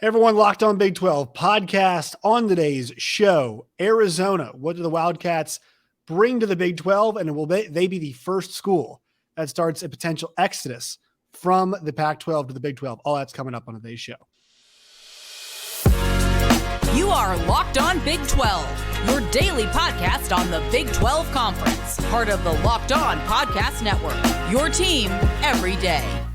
Hey everyone, Locked On Big 12 podcast. On today's show, Arizona. What do the Wildcats bring to the Big 12? And will they be the first school that starts a potential exodus from the Pac-12 to the Big 12? All that's coming up on today's show. You are Locked On Big 12, your daily podcast on the Big 12 Conference. Part of the Locked On Podcast Network, your team every day.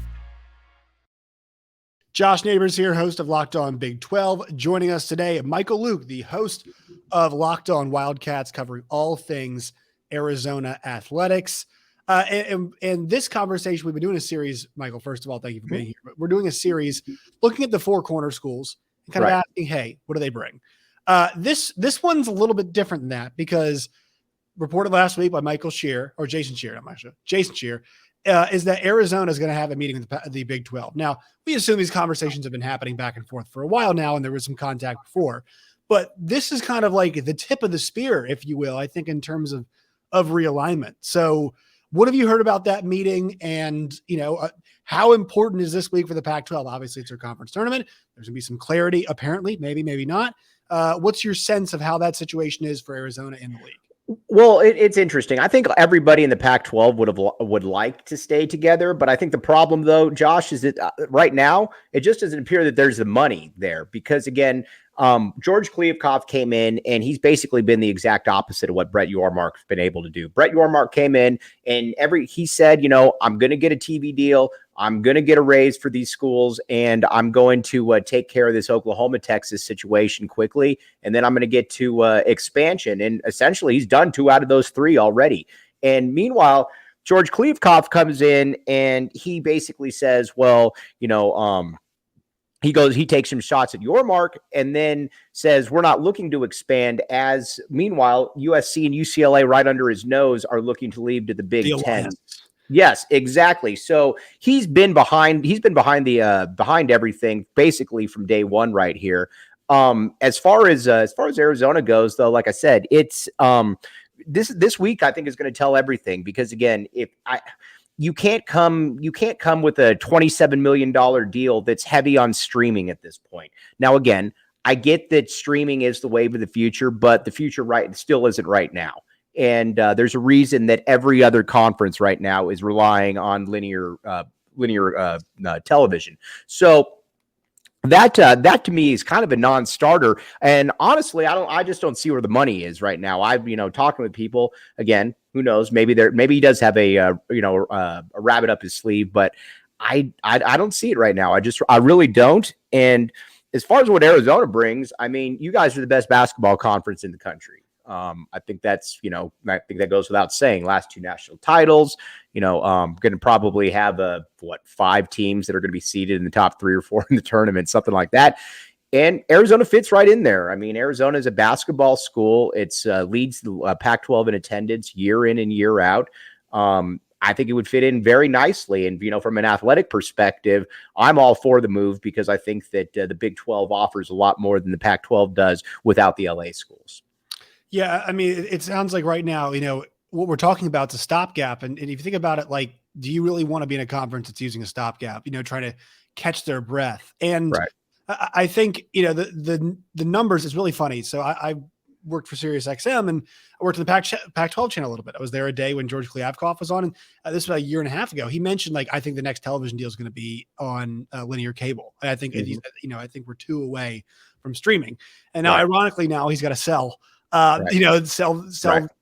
Josh Neighbors here, host of Locked On Big 12. Joining us today, Michael Luke, the host of Locked On Wildcats, covering all things Arizona athletics. And this conversation, we've been doing a series, Michael, first of all, thank you for being here. But we're doing a series looking at the four corner schools and kind of asking, hey, what do they bring? This one's a little bit different than that because reported last week by Jason Scheer, is that Arizona is going to have a meeting with the Big 12. Now, we assume these conversations have been happening back and forth for a while now, and there was some contact before. But this is kind of like the tip of the spear, if you will, I think, in terms of realignment. So what have you heard about that meeting? And, how important is this week for the Pac-12? Obviously, it's their conference tournament. There's going to be some clarity, apparently, maybe not. What's your sense of how that situation is for Arizona in the league? Well, it's interesting. I think everybody in the Pac-12 would like to stay together, but I think the problem, though, Josh, is that right now it just doesn't appear that there's the money there because, again, George Kliavkoff came in and he's basically been the exact opposite of what Brett Yormark's been able to do. Brett Yormark came in and he said, I'm going to get a TV deal. I'm going to get a raise for these schools, and I'm going to take care of this Oklahoma-Texas situation quickly, and then I'm going to get to expansion. And essentially, he's done 2 out of those 3 already. And meanwhile, George Kliavkoff comes in, and he basically says, he takes some shots at Yormark and then says, we're not looking to expand as, meanwhile, USC and UCLA right under his nose are looking to leave to the Big Ten. Yes, exactly. So he's been behind everything basically from day one right here. As far as Arizona goes, though, like I said, it's this week I think is going to tell everything because again, you can't come with a $27 million deal that's heavy on streaming at this point. Now, again, I get that streaming is the wave of the future, but the future still isn't right now. And there's a reason that every other conference right now is relying on linear television. So that to me is kind of a non-starter. And honestly, I just don't see where the money is right now. I've talking with people again. Who knows? Maybe he does have a rabbit up his sleeve, but I don't see it right now. I really don't. And as far as what Arizona brings, I mean, you guys are the best basketball conference in the country. I think that's, I think that goes without saying. Last 2 national titles, going to probably have 5 teams that are going to be seeded in the top 3 or 4 in the tournament, something like that. And Arizona fits right in there. I mean, Arizona is a basketball school. It's leads the Pac-12 in attendance year in and year out. I think it would fit in very nicely. And, from an athletic perspective, I'm all for the move because I think that the Big 12 offers a lot more than the Pac-12 does without the LA schools. Yeah, I mean, it sounds like right now, what we're talking about is a stopgap. And if you think about it, like, do you really want to be in a conference that's using a stopgap, trying to catch their breath? And right. I think, the numbers is really funny. So I worked for SiriusXM and I worked in the Pac-12 channel a little bit. I was there a day when George Kliavkoff was on. And this was about a year and a half ago. He mentioned, I think the next television deal is going to be on linear cable. And I think, I think we're 2 away from streaming. And now, ironically, now he's got to sell. Sell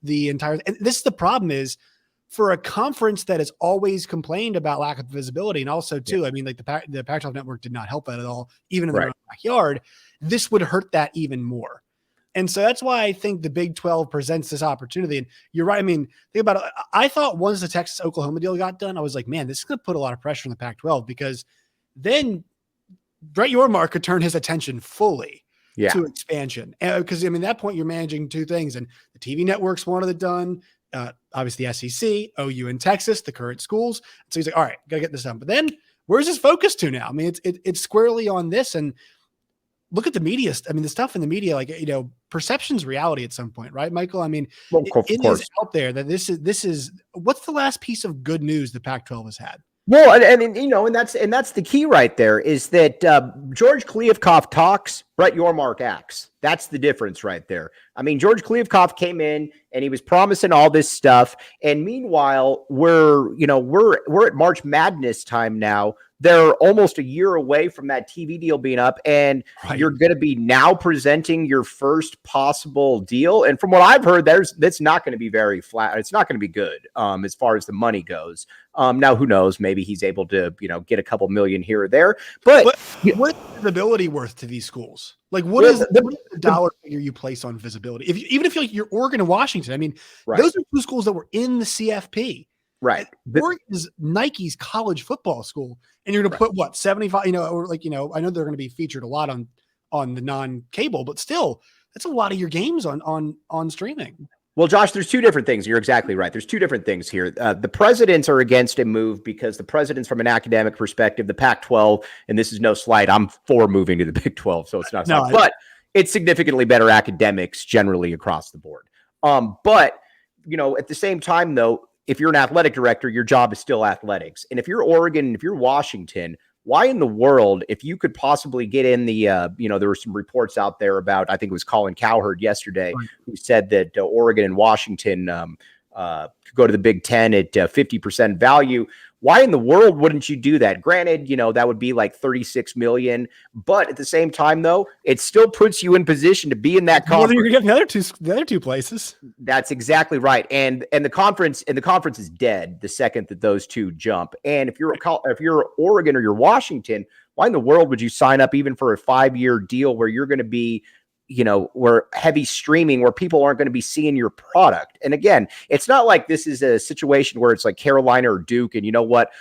the entire. And this is the problem is for a conference that has always complained about lack of visibility. And also too, I mean, like the Pac-12 network did not help that at all, even in their own backyard. This would hurt that even more. And so that's why I think the Big 12 presents this opportunity. And you're right. I mean, think about it. I thought once the Texas-Oklahoma deal got done, I was like, man, this is going to put a lot of pressure on the Pac-12 because then Brett Yormark could turn his attention fully to expansion. Because, at that point, you're managing 2 things. And the TV networks wanted it done. Obviously, the SEC, OU in Texas, the current schools. So he's like, all right, got to get this done. But then where's his focus to now? I mean, it's squarely on this. And look at the media. I mean, the stuff in the media, perception's reality at some point, right, Michael? I mean, it is out there that this is what's the last piece of good news the Pac-12 has had? Well, and and that's the key right there is that George Kliavkoff talks, Brett Yormark acts. That's the difference right there. I mean, George Kliavkoff came in and he was promising all this stuff, and meanwhile, we're at March Madness time now. They're almost a year away from that TV deal being up, and you're going to be now presenting your first possible deal. And from what I've heard, that's not going to be very flat. It's not going to be good as far as the money goes. Now, who knows? Maybe he's able to, get a couple million here or there. But what is visibility worth to these schools? Like, what is the dollar figure you place on visibility? Even if you're Oregon and Washington, I mean, those are two schools that were in the CFP. Right. Oregon is Nike's college football school, and you're going to put what 75, I know they're going to be featured a lot on the non-cable, but still, that's a lot of your games on streaming. Well, Josh, there's two different things. You're exactly right. There's two different things here. The presidents are against a move because the presidents, from an academic perspective, the Pac-12, and this is no slight, I'm for moving to the Big 12, so it's not but it's significantly better academics generally across the board. But at the same time, though, if you're an athletic director, your job is still athletics. And if you're Oregon, if you're Washington, why in the world, if you could possibly get in the, there were some reports out there about, I think it was Colin Cowherd yesterday, who said that Oregon and Washington could go to the Big Ten at 50% value. Why in the world wouldn't you do that? Granted, that would be like $36 million, but at the same time, though, it still puts you in position to be in that conference. Well, you're getting the other two places. That's exactly right, and the conference is dead the second that those two jump. And if you're Oregon or you're Washington, why in the world would you sign up even for a 5-year deal where you're going to be where heavy streaming, where people aren't going to be seeing your product? And again, it's not like this is a situation where it's like Carolina or Duke, and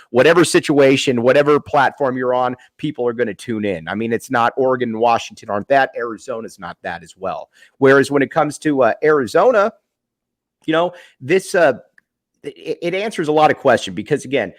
whatever situation, whatever platform you're on, people are going to tune in. I mean, it's not Oregon and Washington aren't that. Arizona's not that as well. Whereas when it comes to Arizona, this it answers a lot of questions because, again,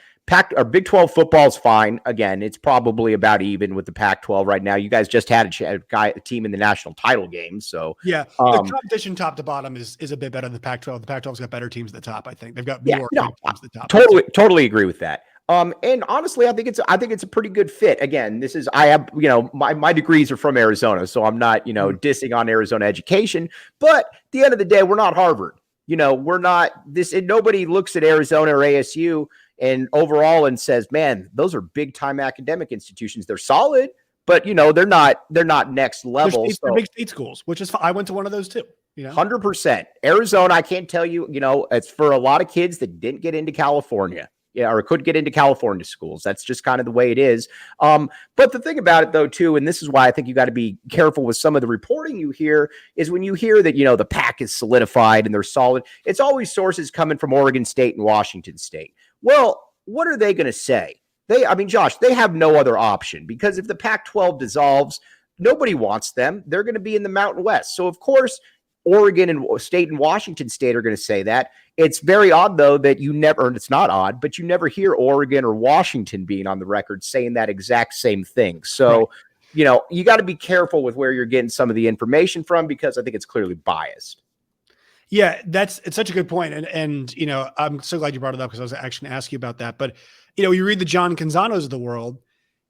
Big 12 football is fine. Again, it's probably about even with the Pac-12 right now. You guys just had a team in the national title game. So yeah, the competition top to bottom is a bit better than the Pac-12. The Pac-12's got better teams at the top. I think they've got more teams at the top. Totally agree with that. And honestly, I think it's a pretty good fit. Again, I have, my degrees are from Arizona, so I'm not, dissing on Arizona education, but at the end of the day, we're not Harvard. We're not this, and nobody looks at Arizona or ASU and overall and says, man, those are big time academic institutions. They're solid, but they're not next level. They're big state schools, which is fine. I went to one of those too. 100%. Arizona, I can't tell you, it's for a lot of kids that didn't get into California. Yeah, or could get into California schools. That's just kind of the way it is. But the thing about it, though, too, and this is why I think you got to be careful with some of the reporting you hear, is when you hear that, the Pac is solidified and they're solid, it's always sources coming from Oregon State and Washington State. Well, what are they going to say? Josh, they have no other option because if the Pac-12 dissolves, nobody wants them. They're going to be in the Mountain West. So, of course, Oregon and State and Washington State are going to say that. It's very odd, though, that it's not odd, but you never hear Oregon or Washington being on the record saying that exact same thing. So, you got to be careful with where you're getting some of the information from because I think it's clearly biased. Yeah, it's such a good point. And I'm so glad you brought it up because I was actually going to ask you about that. But, you read the John Canzanos of the world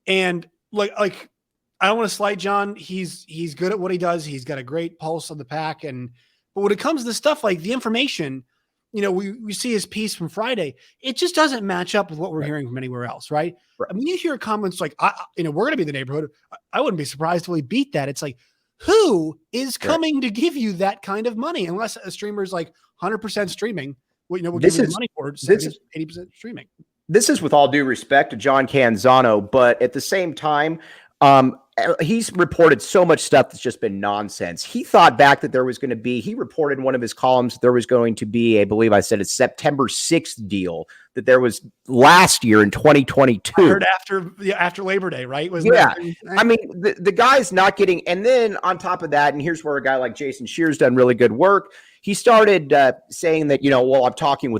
and like I don't want to slight John. He's good at what he does. He's got a great pulse on the Pac. But when it comes to stuff like the information, we see his piece from Friday. It just doesn't match up with what we're hearing from anywhere else, right? I mean, you hear comments like, we're going to be in the neighborhood. I wouldn't be surprised if we beat that. It's like, who is coming to give you that kind of money? Unless a streamer's like 100% streaming, we'll give you the money for it. 80% streaming. This is with all due respect to John Canzano, but at the same time, he's reported so much stuff that's just been nonsense. He thought back that he reported in one of his columns, there was going to be, I believe I said it's September 6th deal that there was last year in 2022. I heard after Labor Day, right? The guy's not getting, and then on top of that, and here's where a guy like Jason Shear's done really good work. He started saying that, I'm talking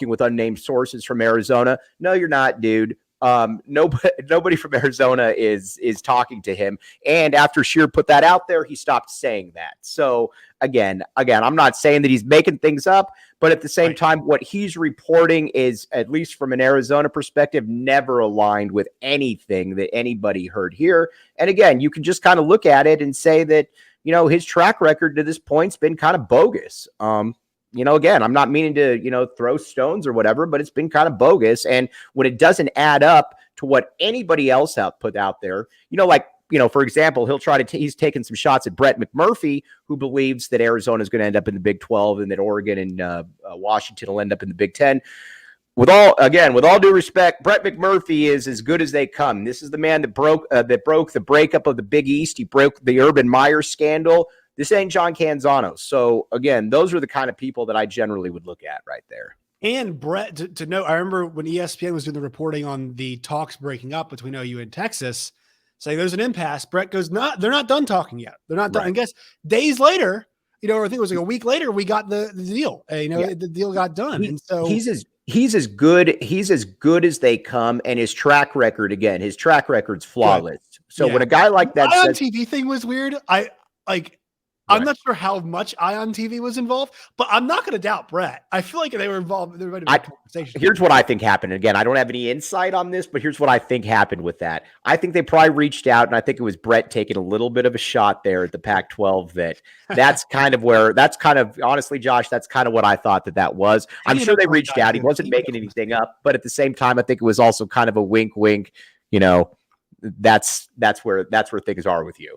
with unnamed sources from Arizona. No, you're not, dude. Nobody from Arizona is talking to him. And after Scheer put that out there, he stopped saying that. So again, I'm not saying that he's making things up, but at the same time, what he's reporting is, at least from an Arizona perspective, never aligned with anything that anybody heard here. And again, you can just kind of look at it and say that, his track record to this point's been kind of bogus. Again, I'm not meaning to, throw stones or whatever, but it's been kind of bogus. And when it doesn't add up to what anybody else put out there, for example, he's taken some shots at Brett McMurphy, who believes that Arizona is going to end up in the Big 12 and that Oregon and Washington will end up in the Big 10. With all due respect, Brett McMurphy is as good as they come. This is the man that broke the breakup of the Big East. He broke the Urban Meyer scandal. This ain't John Canzano. So again, those are the kind of people that I generally would look at right there. And Brett, to know, I remember when ESPN was doing the reporting on the talks breaking up between OU and Texas, saying there's an impasse. Brett goes, they're not done talking yet. They're not done. Right. And guess days later, I think it was like a week later, we got the deal. The deal got done. And so he's as good as they come, and his track record's flawless. Good. So when a guy like that Ion TV thing was weird. I'm not sure how much Ion TV was involved, but I'm not going to doubt Brett. I feel like they were involved. They were in a conversation. Here's what I think happened. Again, I don't have any insight on this, but here's what I think happened with that. I think they probably reached out, and I think it was Brett taking a little bit of a shot there at the Pac-12. Honestly, Josh, that's kind of what I thought that was. I'm sure they reached out. He wasn't making anything up, but at the same time, I think it was also kind of a wink, wink. That's where things are with you.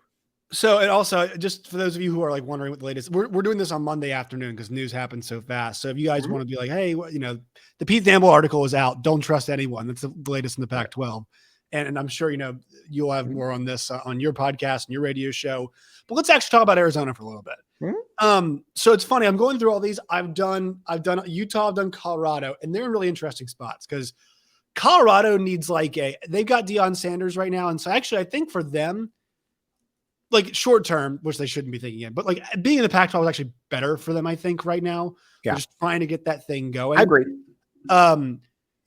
So, and also, just for those of you who are wondering what the latest, we're doing this on Monday afternoon because news happens so fast. So if you guys want to be like, hey, the Pete Thamel article is out. Don't trust anyone. That's the latest in the Pac-12. And I'm sure, you'll have more on this on your podcast and your radio show. But let's actually talk about Arizona for a little bit. So it's funny. I'm going through all these. I've done Utah, I've done Colorado, and they're in really interesting spots because Colorado needs they've got Deion Sanders right now. And so actually, I think for them, short term, which they shouldn't be thinking in, but being in the Pac-12 is actually better for them, I think, right now. Yeah. They're just trying to get that thing going. I agree.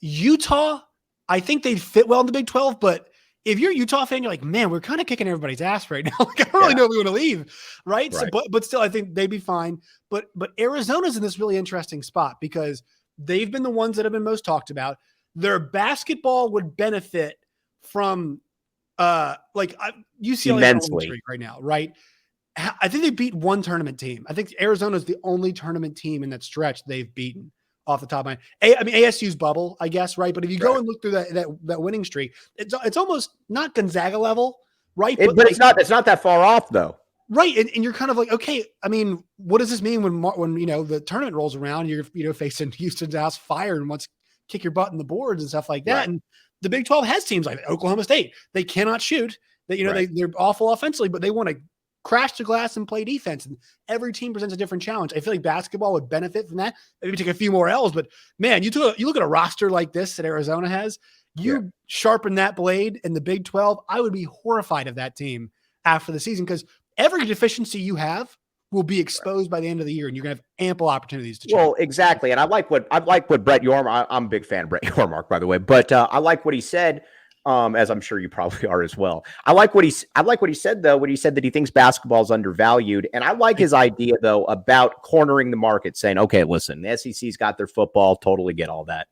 Utah, I think they'd fit well in the Big 12, but if you're a Utah fan, you're like, man, we're kind of kicking everybody's ass right now. I don't really know if we want to leave, right? So, but still, I think they'd be fine. But Arizona's in this really interesting spot because they've been the ones that have been most talked about. Their basketball would benefit from UCLA immensely right now, right? I think they beat one tournament team. I think Arizona is the only tournament team in that stretch they've beaten off the top of my head. ASU's bubble, I guess, right? But if you go and look through that winning streak, it's almost not Gonzaga level, right? But it's not that far off though. Right. And you're kind of okay, what does this mean when the tournament rolls around, you're facing Houston, Dallas Fire and wants to kick your butt in the boards and stuff like that. Right. And the Big 12 has teams like Oklahoma State. They cannot shoot. They're awful offensively, but they want to crash the glass and play defense. And every team presents a different challenge. I feel like basketball would benefit from that. Maybe take a few more L's, but man, you look at a roster like this that Arizona has, sharpen that blade in the Big 12. I would be horrified of that team after the season because every deficiency you have will be exposed by the end of the year, and you're going to have ample opportunities to change. Well, exactly. And I like what Brett Yormark, I'm a big fan of Brett Yormark, by the way, but I like what he said, as I'm sure you probably are as well. I like what he said, though, when he said that he thinks basketball is undervalued. And I like his idea, though, about cornering the market, saying, okay, listen, the SEC's got their football, totally get all that.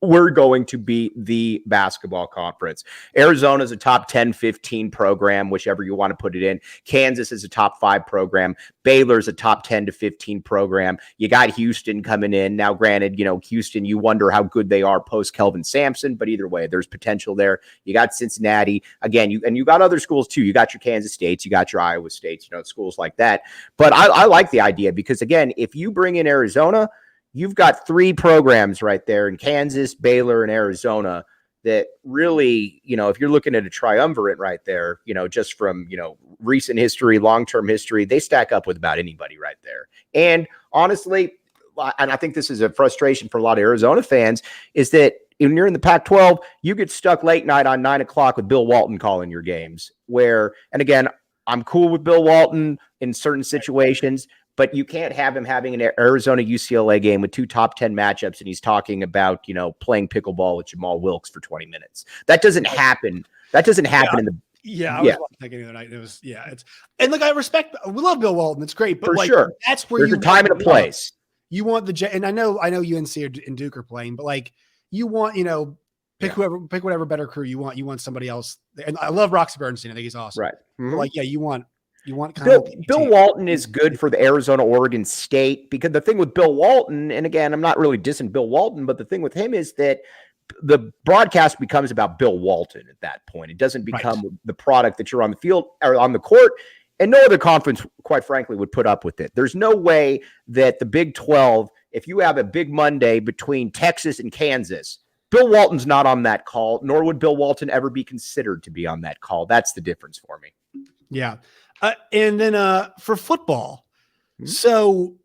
We're going to be the basketball conference. Arizona's a top 10, 15 program, whichever you want to put it in. Kansas is a top 5 program. Baylor's a top 10 to 15 program. You got Houston coming in. Now, granted, Houston, you wonder how good they are post Kelvin Sampson, but either way, there's potential there. You got Cincinnati. Again, you got other schools too. You got your Kansas States, you got your Iowa States, schools like that. But I like the idea because, again, if you bring in Arizona, you've got 3 programs right there in Kansas, Baylor, and Arizona that really, if you're looking at a triumvirate right there, just from, recent history, long-term history, they stack up with about anybody right there. And honestly, and I think this is a frustration for a lot of Arizona fans, is that when you're in the Pac-12, you get stuck late night on 9 o'clock with Bill Walton calling your games and again, I'm cool with Bill Walton in certain situations, but you can't have him having an Arizona UCLA game with 2 top 10 matchups. And he's talking about, playing pickleball with Jamal Wilkes for 20 minutes. That doesn't happen. That doesn't happen in the. Yeah, I was thinking the other night. It was, and look, we love Bill Walton. It's great, but for sure, that's where there's a time and a place. You want and I know UNC and Duke are playing, but like you want, pick whatever better crew you want. You want somebody else. And I love Roxy Bernstein. I think he's awesome. Right. Mm-hmm. But like, you want Bill Walton is good for the Arizona, Oregon State, because the thing with Bill Walton, and again, I'm not really dissing Bill Walton, but the thing with him is that the broadcast becomes about Bill Walton at that point. It doesn't become the product that you're on the field or on the court. And no other conference, quite frankly, would put up with it. There's no way that the Big 12, if you have a big Monday between Texas and Kansas, Bill Walton's not on that call, nor would Bill Walton ever be considered to be on that call. That's the difference for me. Yeah. And then for football, so,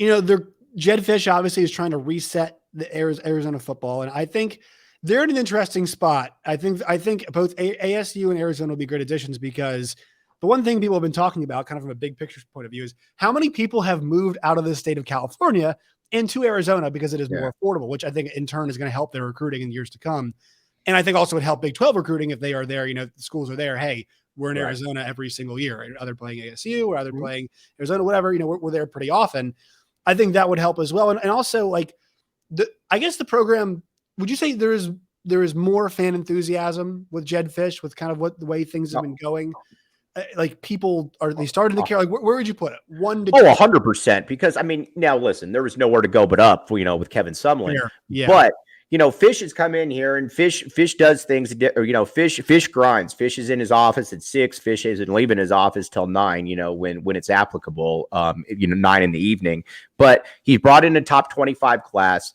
Jed Fish obviously is trying to reset the Arizona football. And I think they're in an interesting spot. I think both ASU and Arizona will be great additions, because the one thing people have been talking about kind of from a big picture point of view is how many people have moved out of the state of California into Arizona because it is more affordable, which I think in turn is going to help their recruiting in years to come. And I think also would help Big 12 recruiting if they are there, the schools are there. Hey, we're in Arizona every single year, either playing ASU or either playing Arizona, whatever, we're there pretty often. I think that would help as well. And also like I guess the program, would you say there is more fan enthusiasm with Jed Fish with kind of the way things have been going? Like people they starting to care? Like where would you put it? 1 to 2? 100%. Because now listen, there was nowhere to go but up, with Kevin Sumlin. Yeah. But Fish has come in here and Fish does things, Fish grinds. Fish is in his office at 6. Fish isn't leaving his office till 9, when it's applicable, 9 in the evening. But he brought in a top 25 class.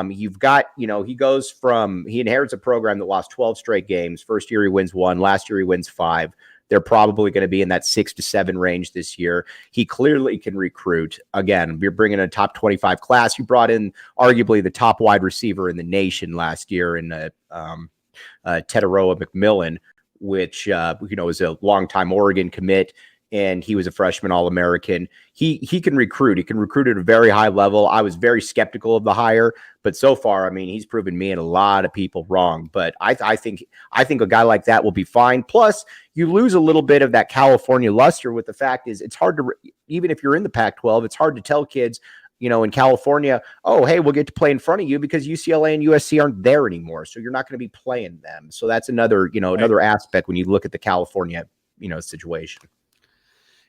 You've got, he inherits a program that lost 12 straight games. First year he wins 1. Last year he wins 5. They're probably going to be in that 6 to 7 range this year. He clearly can recruit. Again, you're bringing a top 25 class. You brought in arguably the top wide receiver in the nation last year in Teteroa McMillan, which, is a longtime Oregon commit. And he was a freshman All-American. He can recruit. He can recruit at a very high level. I was very skeptical of the hire, but so far, he's proven me and a lot of people wrong. But I think a guy like that will be fine. Plus, you lose a little bit of that California luster with the fact is it's hard to, even if you're in the Pac-12, it's hard to tell kids, in California, oh, hey, we'll get to play in front of you because UCLA and USC aren't there anymore. So you're not going to be playing them. So that's another, another aspect when you look at the California, situation.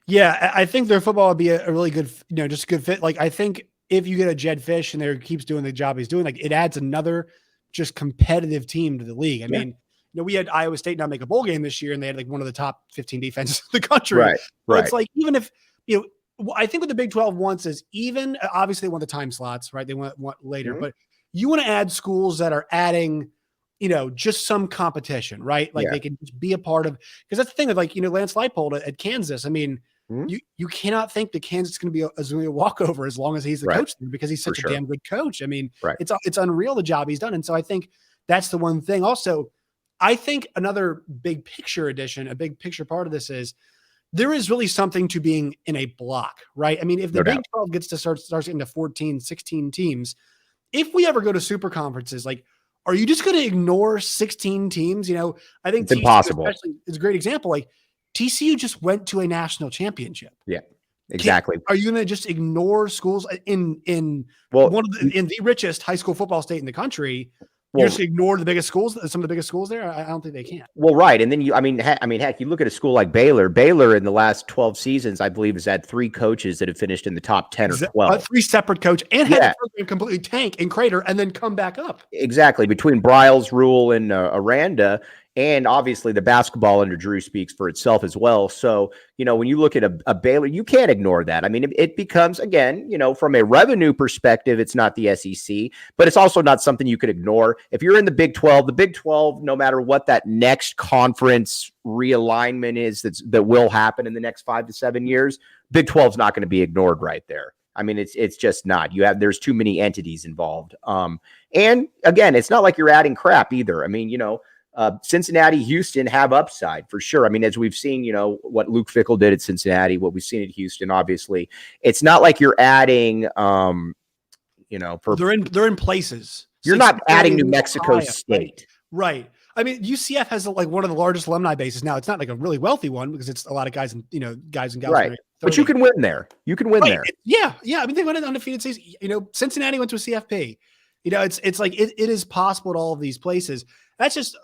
Yeah, I think their football would be a really good, just a good fit. Like, I think if you get a Jed Fish and he keeps doing the job he's doing, like it adds another just competitive team to the league. I mean, we had Iowa State not make a bowl game this year, and they had like one of the top 15 defenses in the country. Right. It's like, even if, I think what the Big 12 wants is even, obviously they want the time slots, right? They want later, but you want to add schools that are adding, just some competition, right? Like they can just be a part of, because that's the thing with Lance Leipold at Kansas. I mean, you cannot think that Kansas is going to be a walkover as long as he's the coach there, because he's such a damn good coach. I mean, it's unreal the job he's done. And so I think that's the one thing. Also, I think another big picture addition, a big picture part of this is there is really something to being in a block, right? I mean, if the Big 12 gets to starts getting to 14, 16 teams, if we ever go to super conferences, like, are you just going to ignore 16 teams? I think it's impossible. Especially is a great example. Like TCU just went to a national championship. Yeah, exactly. Are you going to just ignore schools in the richest high school football state in the country? You just ignore the biggest schools, some of the biggest schools there? I don't think they can. Well, right. And then heck, you look at a school like Baylor. Baylor in the last 12 seasons, I believe, has had 3 coaches that have finished in the top 10 or 12. 3 separate coaches and had the program completely tank and crater and then come back up. Exactly. Between Bryles, Rule, and Aranda. And obviously the basketball under Drew speaks for itself as well. So, when you look at a Baylor, you can't ignore that. I mean, it becomes, again, from a revenue perspective, it's not the SEC, but it's also not something you could ignore. If you're in the Big 12, no matter what that next conference realignment is that will happen in the next 5 to 7 years, Big 12 is not going to be ignored right there. I mean, it's just not. There's too many entities involved. And again, it's not like you're adding crap either. I mean, Cincinnati, Houston have upside for sure. I mean, as we've seen, what Luke Fickell did at Cincinnati, what we've seen at Houston, obviously, it's not like you're adding, they're in places. You're not adding New Mexico Ohio, State. Right. I mean, UCF has like one of the largest alumni bases now. It's not like a really wealthy one because it's a lot of guys and guys and gals. Right. But you can win there. You can win there. Yeah. I mean, they went in undefeated season. Cincinnati went to a CFP. It's like it is possible at all of these places. It's just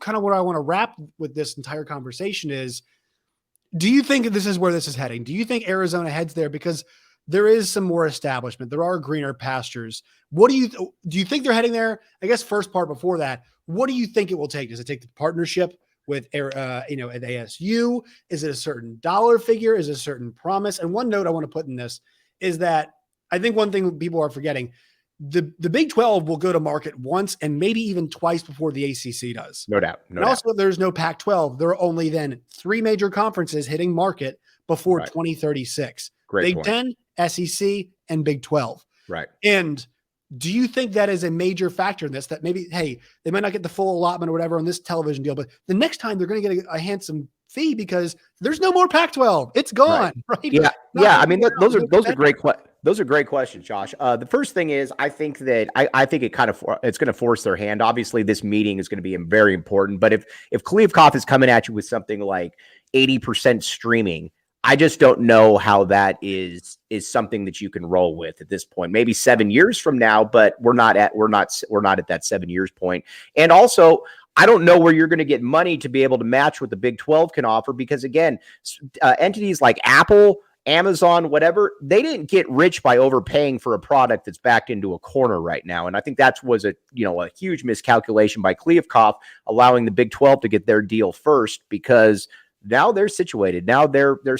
kind of what I want to wrap with this entire conversation is, do you think this is where this is heading? Do you think Arizona heads there? Because there is some more establishment. There are greener pastures. Do you think they're heading there? I guess first part before that, what do you think it will take? Does it take the partnership with, at ASU? Is it a certain dollar figure? Is it a certain promise? And one note I want to put in this is that I think one thing people are forgetting, the Big 12 will go to market once and maybe even twice before the ACC does. No doubt. Also, there's no Pac-12. There are only then 3 major conferences hitting market before 2036. Great Big 10, SEC, and Big 12. Right. And do you think that is a major factor in this, that maybe, hey, they might not get the full allotment or whatever on this television deal, but the next time they're going to get a handsome fee because there's no more Pac-12. It's gone. Right. Yeah. I mean, those are great questions. Those are great questions, Josh. The first thing is, I think that I think it's going to force their hand. Obviously, this meeting is going to be very important. But if Kliavkoff is coming at you with something like 80% streaming, I just don't know how that is something that you can roll with at this point. Maybe 7 years from now, but we're not at that 7 years point. And also, I don't know where you're going to get money to be able to match what the Big 12 can offer, because again, entities like Apple, Amazon, whatever, they didn't get rich by overpaying for a product that's backed into a corner right now. And I think that was a huge miscalculation by Kliavkoff, allowing the Big 12 to get their deal first, because now they're situated. Now they're put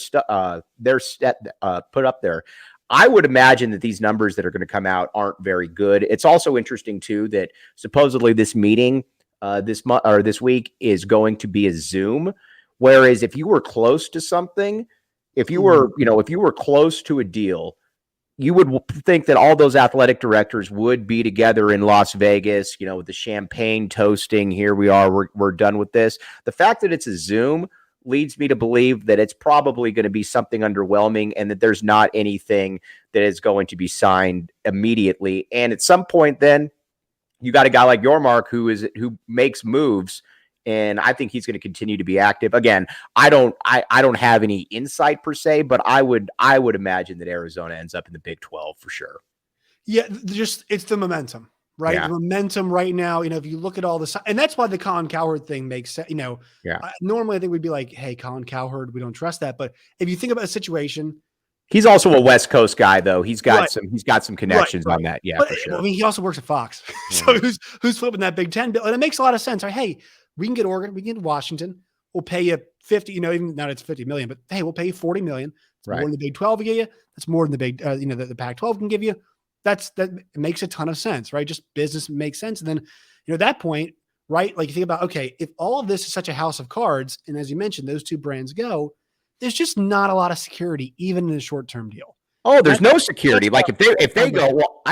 up there. I would imagine that these numbers that are going to come out aren't very good. It's also interesting too that supposedly this meeting this week is going to be a Zoom. Whereas if you were close to something, if you were close to a deal, you would think that all those athletic directors would be together in Las Vegas, with the champagne toasting. Here we are. We're done with this. The fact that it's a Zoom leads me to believe that it's probably going to be something underwhelming and that there's not anything that is going to be signed immediately. And at some point, then you got a guy like Yormark who makes moves. And I think he's going to continue to be active. Again, I don't have any insight per se, but I would imagine that Arizona ends up in the Big 12 for sure. Yeah, it's the momentum, right? Yeah. The momentum right now. If you look at all this, and that's why the Colin Cowherd thing makes sense. Normally I think we'd be like, hey, Colin Cowherd, we don't trust that. But if you think about a situation. He's also a West Coast guy, though. He's got some connections on that. Yeah, but, for sure. I mean, he also works at Fox. So who's flipping that Big 10 bill? And it makes a lot of sense. Right? Hey, we can get Oregon, we can get Washington. We'll pay you 50, even now it's 50 million, but hey, we'll pay you 40 million. It's more than the Big 12 will give you. That's more than the big, the Pac-12 can give you. That makes a ton of sense, right? Just business makes sense. And then, at that point, right? Like you think about, okay, if all of this is such a house of cards, and as you mentioned, those two brands go, there's just not a lot of security, even in a short-term deal. Oh, there's no security. Like if they go, well,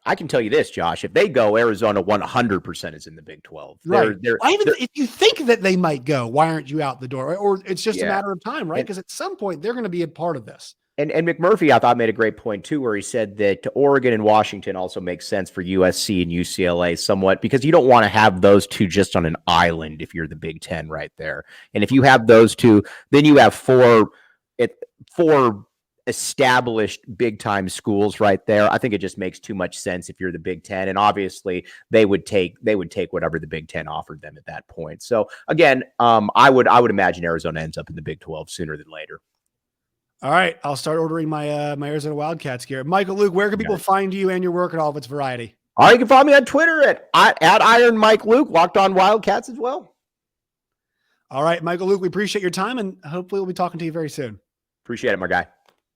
I can tell you this, Josh. If they go, Arizona 100% is in the Big 12. Right. If you think that they might go, why aren't you out the door? Or it's just a matter of time, right? Because at some point they're going to be a part of this. And McMurphy, I thought, made a great point too, where he said that Oregon and Washington also makes sense for USC and UCLA somewhat, because you don't want to have those two just on an island if you're the Big 10 right there. And if you have those two, then you have four established big time schools right there. I think it just makes too much sense if you're the Big 10, and obviously they would take whatever the Big 10 offered them at that point. So again, I would imagine Arizona ends up in the Big 12 sooner than later. All right, I'll start ordering my my Arizona Wildcats gear. Michael, Luke, where can people find you and your work and all of its variety? All right, you can find me on Twitter at Iron Mike Luke, Locked On Wildcats as well. All right, Michael, Luke, we appreciate your time, and hopefully we'll be talking to you very soon. Appreciate it, my guy.